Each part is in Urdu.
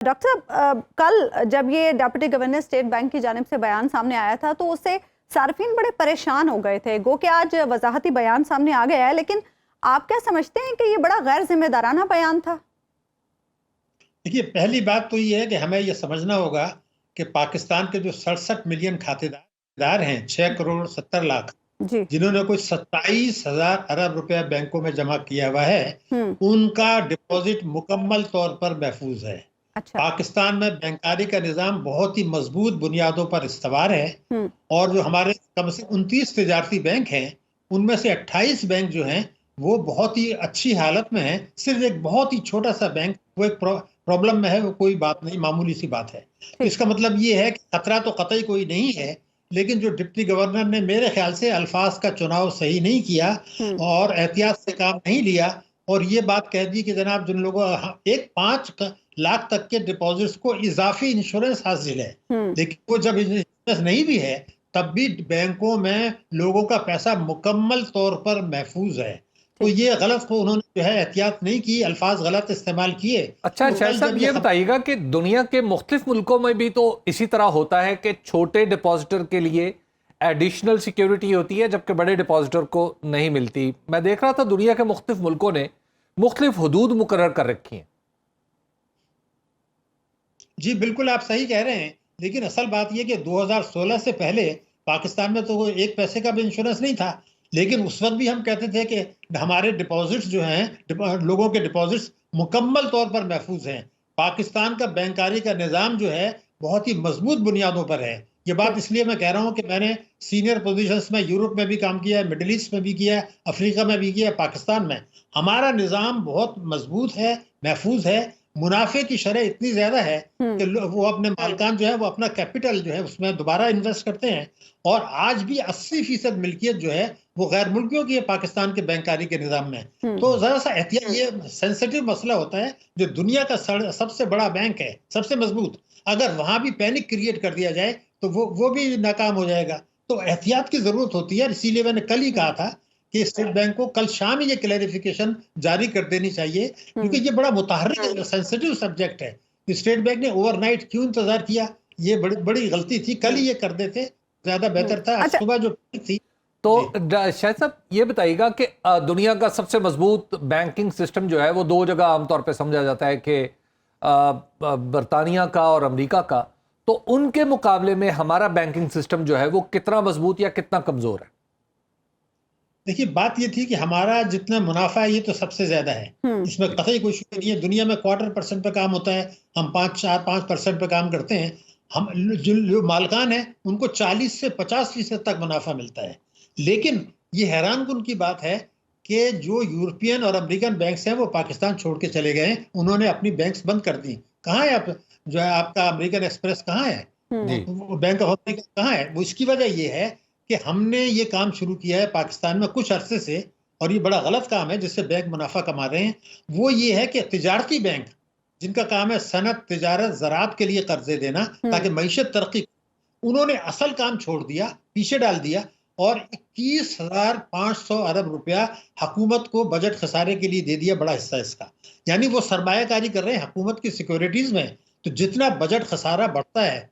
ڈاکٹر صاحب کل جب یہ ڈپٹی گورنر اسٹیٹ بینک کی جانب سے بیان سامنے آیا تھا تو اس سے صارفین بڑے پریشان ہو گئے تھے، گو کہ آج وضاحتی بیان سامنے آ گیا ہے، لیکن آپ کیا سمجھتے ہیں کہ یہ بڑا غیر ذمہ دارانہ بیان تھا؟ دیکھیے، پہلی بات تو یہ ہے کہ ہمیں یہ سمجھنا ہوگا کہ پاکستان کے جو 67 ملین کھاتے دار ہیں، 6 کروڑ 70 لاکھ جی جنہوں نے کوئی 27,000 ارب روپیہ بینکوں میں جمع کیا ہوا ہے، ان کا ڈپازٹ مکمل طور پر محفوظ ہے۔ اچھا پاکستان میں بینکاری کا نظام بہت ہی مضبوط بنیادوں پر استوار ہے، اور جو ہمارے کم سے 29 تجارتی بینک ہیں، ان میں سے 28 بینک جو ہیں وہ بہت ہی اچھی حالت میں ہیں۔ صرف ایک بہت ہی چھوٹا سا بینک وہ ایک پرابلم میں ہے، وہ کوئی بات نہیں، معمولی سی بات ہے۔ اس کا مطلب یہ ہے کہ خطرہ تو قطعی کوئی نہیں ہے، لیکن جو ڈپٹی گورنر نے میرے خیال سے الفاظ کا چناؤ صحیح نہیں کیا اور احتیاط سے کام نہیں لیا، اور یہ بات کہہ دی کہ جناب جن لوگوں 5 لاکھ تک کے ڈپازٹس کو اضافی انشورنس حاصل ہے، لیکن وہ جب انشورنس نہیں بھی ہے تب بھی بینکوں میں لوگوں کا پیسہ مکمل طور پر محفوظ ہے۔ تو یہ غلط کو انہوں نے جو ہے احتیاط نہیں کی، الفاظ غلط استعمال کیے۔ اچھا شاہد صاحب، یہ بتائیے گا کہ دنیا کے مختلف ملکوں میں بھی تو اسی طرح ہوتا ہے کہ چھوٹے ڈپازیٹر کے لیے ایڈیشنل سیکیورٹی ہوتی ہے جبکہ بڑے ڈپازیٹر کو نہیں ملتی۔ میں دیکھ رہا تھا دنیا کے مختلف ملکوں نے مختلف حدود مقرر کر رکھی ہیں۔ جی بالکل آپ صحیح کہہ رہے ہیں، لیکن اصل بات یہ کہ 2016 سے پہلے پاکستان میں تو ایک پیسے کا بھی انشورنس نہیں تھا، لیکن اس وقت بھی ہم کہتے تھے کہ ہمارے ڈپازٹس جو ہیں، لوگوں کے ڈپازٹس مکمل طور پر محفوظ ہیں۔ پاکستان کا بینکاری کا نظام جو ہے بہت ہی مضبوط بنیادوں پر ہے۔ یہ بات اس لیے میں کہہ رہا ہوں کہ میں نے سینئر پوزیشنز میں یورپ میں بھی کام کیا ہے، مڈل ایسٹ میں بھی کیا ہے، افریقہ میں بھی کیا ہے، پاکستان میں ہمارا نظام بہت مضبوط ہے، محفوظ ہے۔ منافع کی شرح اتنی زیادہ ہے کہ وہ اپنے مالکان جو ہے وہ اپنا کیپٹل جو ہے اس میں دوبارہ انویسٹ کرتے ہیں، اور آج بھی 80% ملکیت جو ہے وہ غیر ملکیوں کی ہے پاکستان کے بینکاری کے نظام میں۔ تو ذرا سا احتیاط، یہ سینسٹیو مسئلہ ہوتا ہے، جو دنیا کا سب سے بڑا بینک ہے، سب سے مضبوط، اگر وہاں بھی پینک کریٹ کر دیا جائے تو وہ بھی ناکام ہو جائے گا۔ تو احتیاط کی ضرورت ہوتی ہے، اسی لیے میں نے کل ہی کہا تھا کہ اسٹیٹ بینک کو کل شام یہ کلیریفیکیشن جاری کر دینی چاہیے، کیونکہ یہ بڑا متحرک سینسٹیو سبجیکٹ ہے۔ اسٹیٹ بینک نے اوور نائٹ کیوں انتظار کیا؟ یہ بڑی غلطی تھی، کل ہی یہ کر دیتے زیادہ بہتر تھا۔ صبح جو تھی تو شاہد صاحب یہ بتائیے گا کہ دنیا کا سب سے مضبوط بینکنگ سسٹم جو ہے وہ دو جگہ عام طور پہ سمجھا جاتا ہے کہ برطانیہ کا اور امریکہ کا، تو ان کے مقابلے میں ہمارا بینکنگ سسٹم جو ہے وہ کتنا مضبوط یا کتنا کمزور ہے؟ دیکھیے، بات یہ تھی کہ ہمارا جتنا منافع ہے یہ تو سب سے زیادہ ہے، اس میں قطعی کوئی شک نہیں ہے۔ دنیا میں 0.25% پہ کام ہوتا ہے، ہم 5% پہ کام کرتے ہیں۔ ہم جو مالکان ہیں ان کو 40 سے 50% تک منافع ملتا ہے، لیکن یہ حیران کن کی بات ہے کہ جو یورپین اور امریکن بینکس ہیں وہ پاکستان چھوڑ کے چلے گئے ہیں، انہوں نے اپنی بینکس بند کر دی۔ کہاں ہے جو ہے آپ کا امریکن ایکسپریس کہاں ہے؟ بینک آف امریکہ کہاں ہے؟ وہ اس کی وجہ یہ ہے کہ ہم نے یہ کام شروع کیا ہے پاکستان میں کچھ عرصے سے، اور یہ بڑا غلط کام ہے جس سے بینک منافع کما رہے ہیں۔ وہ یہ ہے کہ تجارتی بینک جن کا کام ہے صنعت، تجارت، زراعت کے لیے قرضے دینا تاکہ معیشت ترقی، انہوں نے اصل کام چھوڑ دیا، پیچھے ڈال دیا، اور 21,500 ارب روپیہ حکومت کو بجٹ خسارے کے لیے دے دیا، بڑا حصہ اس کا۔ یعنی وہ سرمایہ کاری کر رہے ہیں حکومت کی سیکیورٹیز میں، تو جتنا بجٹ خسارہ بڑھتا ہے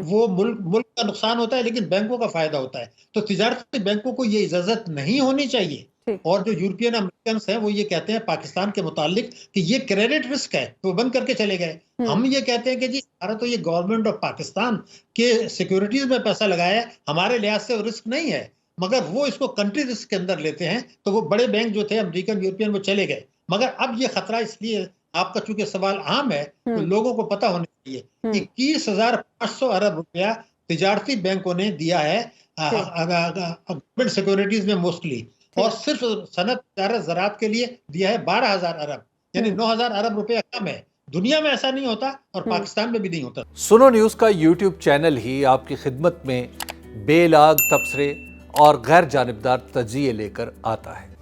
وہ ملک کا نقصان ہوتا ہے، لیکن بینکوں کا فائدہ ہوتا ہے۔ تو تجارتی بینکوں کو یہ اجازت نہیں ہونی چاہیے۔ اور جو یورپین امریکنس ہیں وہ یہ کہتے ہیں پاکستان کے متعلق کہ یہ کریڈٹ رسک ہے، تو بند کر کے چلے گئے۔ ہم یہ کہتے ہیں کہ جی ہمارا تو یہ گورنمنٹ آف پاکستان کے سیکیورٹیز میں پیسہ لگایا ہے، ہمارے لحاظ سے رسک نہیں ہے، مگر وہ اس کو کنٹری رسک کے اندر لیتے ہیں۔ تو وہ بڑے بینک جو تھے امریکن، یورپین، وہ چلے گئے، مگر اب یہ خطرہ اس لیے، آپ کا چونکہ سوال عام ہے تو لوگوں کو پتہ ہونا چاہیے، 21,500 ارب روپیہ تجارتی بینکوں نے دیا ہے گورنمنٹ سیکیورٹیز میں موسٹلی، اور صرف صنعت، تجارت، زراعت کے لیے دیا ہے 12,000 ارب، یعنی 9,000 ارب روپیہ کم ہے۔ دنیا میں ایسا نہیں ہوتا اور پاکستان میں بھی نہیں ہوتا۔ سنو نیوز کا یوٹیوب چینل ہی آپ کی خدمت میں بے لاگ تبصرے اور غیر جانبدار تجزیے لے کر آتا ہے۔